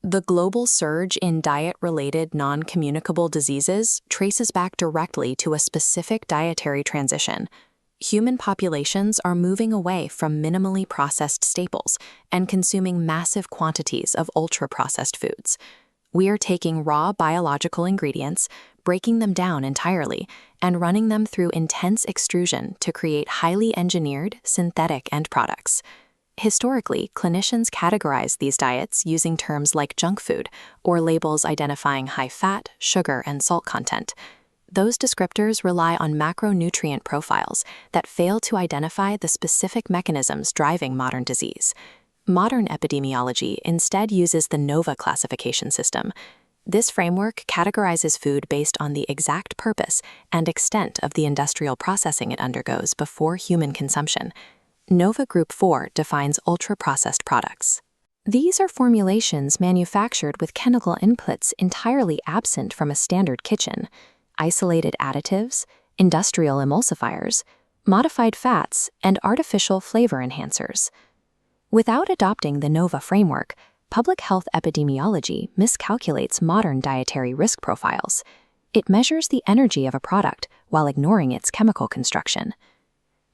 The global surge in diet-related non-communicable diseases traces back directly to a specific dietary transition. Human populations are moving away from minimally processed staples and consuming massive quantities of ultra-processed foods. We are taking raw biological ingredients, breaking them down entirely, and running them through intense extrusion to create highly engineered, synthetic end products. Historically, clinicians categorize these diets using terms like junk food or labels identifying high fat, sugar, and salt content. Those descriptors rely on macronutrient profiles that fail to identify the specific mechanisms driving modern disease. Modern epidemiology instead uses the NOVA classification system. This framework categorizes food based on the exact purpose and extent of the industrial processing it undergoes before human consumption. NOVA Group 4 defines ultra-processed products. These are formulations manufactured with chemical inputs entirely absent from a standard kitchen, isolated additives, industrial emulsifiers, modified fats, and artificial flavor enhancers. Without adopting the NOVA framework, public health epidemiology miscalculates modern dietary risk profiles. It measures the energy of a product while ignoring its chemical construction.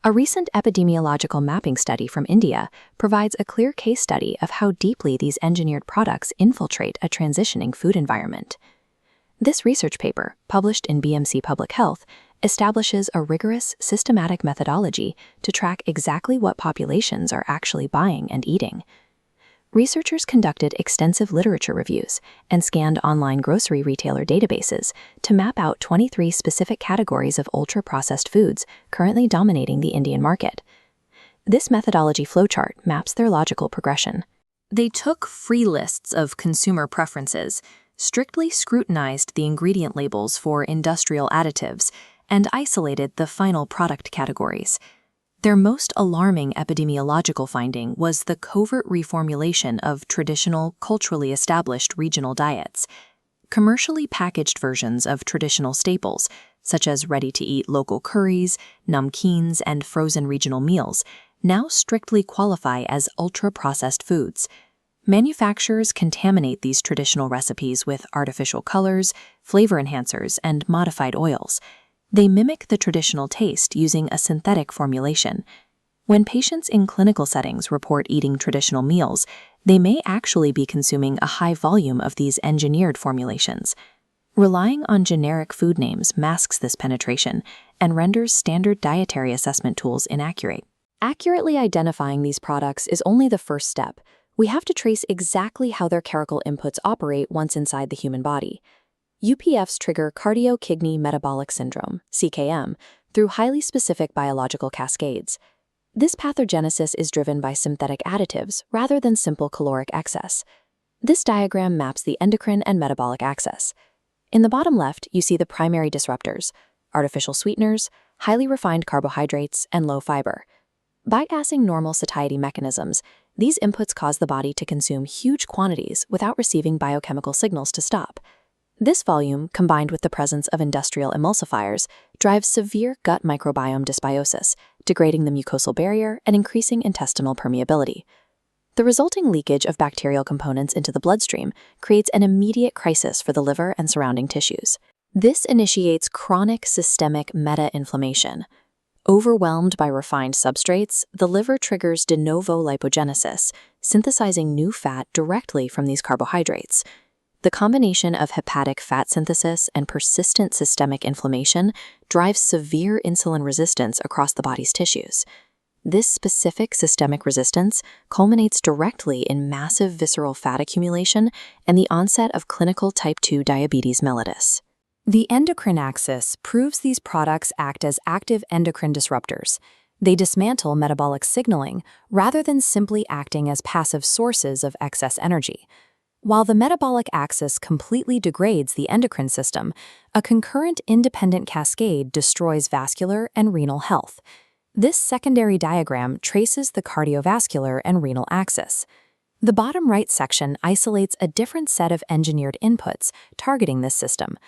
A recent epidemiological mapping study from India provides a clear case study of how deeply these engineered products infiltrate a transitioning food environment. This research paper, published in BMC Public Health, establishes a rigorous, systematic methodology to track exactly what populations are actually buying and eating. Researchers conducted extensive literature reviews and scanned online grocery retailer databases to map out 23 specific categories of ultra-processed foods currently dominating the Indian market. This methodology flowchart maps their logical progression. They took free lists of consumer preferences, strictly scrutinized the ingredient labels for industrial additives, and isolated the final product categories. Their most alarming epidemiological finding was the covert reformulation of traditional, culturally established regional diets. Commercially packaged versions of traditional staples, such as ready-to-eat local curries, namkeens, and frozen regional meals, now strictly qualify as ultra-processed foods. Manufacturers contaminate these traditional recipes with artificial colors, flavor enhancers, and modified oils. They mimic the traditional taste using a synthetic formulation. When patients in clinical settings report eating traditional meals, they may actually be consuming a high volume of these engineered formulations. Relying on generic food names masks this penetration and renders standard dietary assessment tools inaccurate. Accurately identifying these products is only the first step. We have to trace exactly how their chemical inputs operate once inside the human body. UPFs trigger cardio-kidney metabolic syndrome, CKM, through highly specific biological cascades. This pathogenesis is driven by synthetic additives rather than simple caloric excess. This diagram maps the endocrine and metabolic axis. In the bottom left, you see the primary disruptors: artificial sweeteners, highly refined carbohydrates, and low fiber. Bypassing normal satiety mechanisms, these inputs cause the body to consume huge quantities without receiving biochemical signals to stop. This volume, combined with the presence of industrial emulsifiers, drives severe gut microbiome dysbiosis, degrading the mucosal barrier and increasing intestinal permeability. The resulting leakage of bacterial components into the bloodstream creates an immediate crisis for the liver and surrounding tissues. This initiates chronic systemic meta-inflammation. Overwhelmed by refined substrates, the liver triggers de novo lipogenesis, synthesizing new fat directly from these carbohydrates. The combination of hepatic fat synthesis and persistent systemic inflammation drives severe insulin resistance across the body's tissues. This specific systemic resistance culminates directly in massive visceral fat accumulation and the onset of clinical type 2 diabetes mellitus. The endocrine axis proves these products act as active endocrine disruptors. They dismantle metabolic signaling rather than simply acting as passive sources of excess energy. While the metabolic axis completely degrades the endocrine system, a concurrent independent cascade destroys vascular and renal health. This secondary diagram traces the cardiovascular and renal axis. The bottom right section isolates a different set of engineered inputs targeting this system: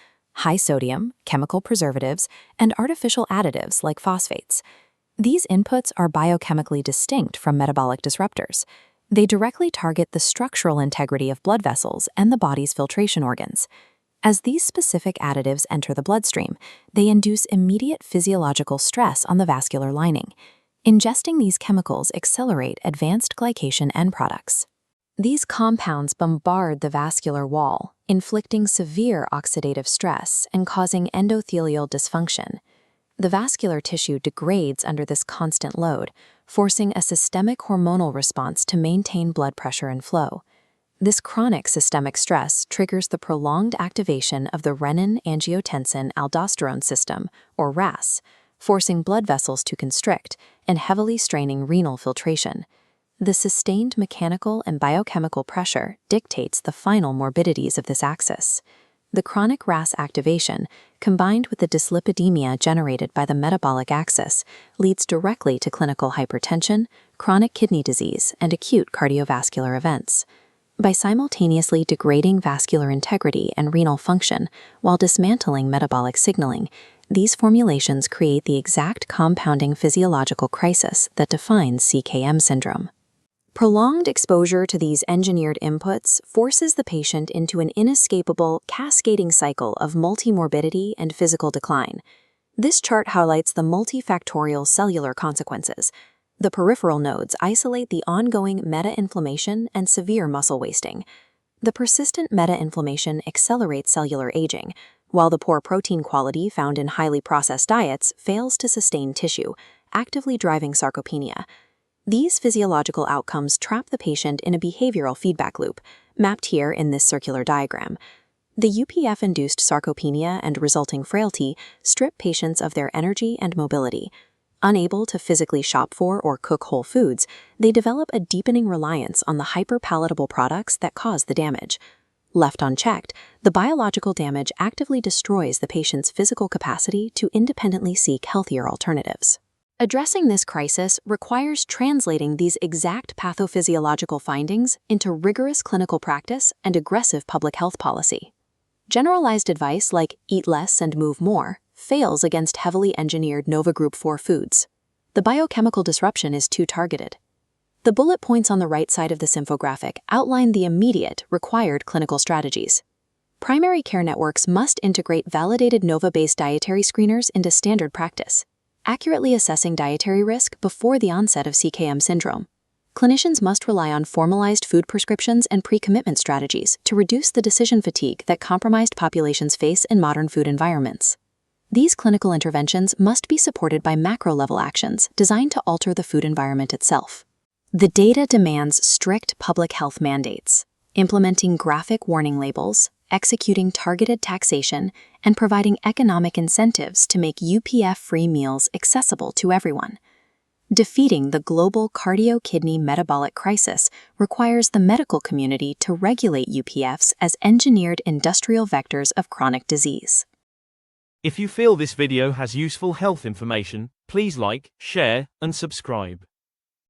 high sodium, chemical preservatives, and artificial additives like phosphates. These inputs are biochemically distinct from metabolic disruptors. They directly target the structural integrity of blood vessels and the body's filtration organs. As these specific additives enter the bloodstream, they induce immediate physiological stress on the vascular lining. Ingesting these chemicals accelerate advanced glycation end products. These compounds bombard the vascular wall, inflicting severe oxidative stress and causing endothelial dysfunction. The vascular tissue degrades under this constant load, forcing a systemic hormonal response to maintain blood pressure and flow. This chronic systemic stress triggers the prolonged activation of the renin-angiotensin-aldosterone system, or RAS, forcing blood vessels to constrict and heavily straining renal filtration. The sustained mechanical and biochemical pressure dictates the final morbidities of this axis. The chronic RAS activation, combined with the dyslipidemia generated by the metabolic axis, leads directly to clinical hypertension, chronic kidney disease, and acute cardiovascular events. By simultaneously degrading vascular integrity and renal function while dismantling metabolic signaling, these formulations create the exact compounding physiological crisis that defines CKM syndrome. Prolonged exposure to these engineered inputs forces the patient into an inescapable, cascading cycle of multimorbidity and physical decline. This chart highlights the multifactorial cellular consequences. The peripheral nodes isolate the ongoing meta-inflammation and severe muscle wasting. The persistent meta-inflammation accelerates cellular aging, while the poor protein quality found in highly processed diets fails to sustain tissue, actively driving sarcopenia. These physiological outcomes trap the patient in a behavioral feedback loop, mapped here in this circular diagram. The UPF-induced sarcopenia and resulting frailty strip patients of their energy and mobility. Unable to physically shop for or cook whole foods, they develop a deepening reliance on the hyperpalatable products that cause the damage. Left unchecked, the biological damage actively destroys the patient's physical capacity to independently seek healthier alternatives. Addressing this crisis requires translating these exact pathophysiological findings into rigorous clinical practice and aggressive public health policy. Generalized advice like eat less and move more fails against heavily engineered Nova Group 4 foods. The biochemical disruption is too targeted. The bullet points on the right side of this infographic outline the immediate, required clinical strategies. Primary care networks must integrate validated Nova-based dietary screeners into standard practice, accurately assessing dietary risk before the onset of CKM syndrome. Clinicians must rely on formalized food prescriptions and pre-commitment strategies to reduce the decision fatigue that compromised populations face in modern food environments. These clinical interventions must be supported by macro-level actions designed to alter the food environment itself. The data demands strict public health mandates, implementing graphic warning labels, executing targeted taxation, and providing economic incentives to make UPF-free meals accessible to everyone. Defeating the global cardio-kidney metabolic crisis requires the medical community to regulate UPFs as engineered industrial vectors of chronic disease. If you feel this video has useful health information, please like, share, and subscribe.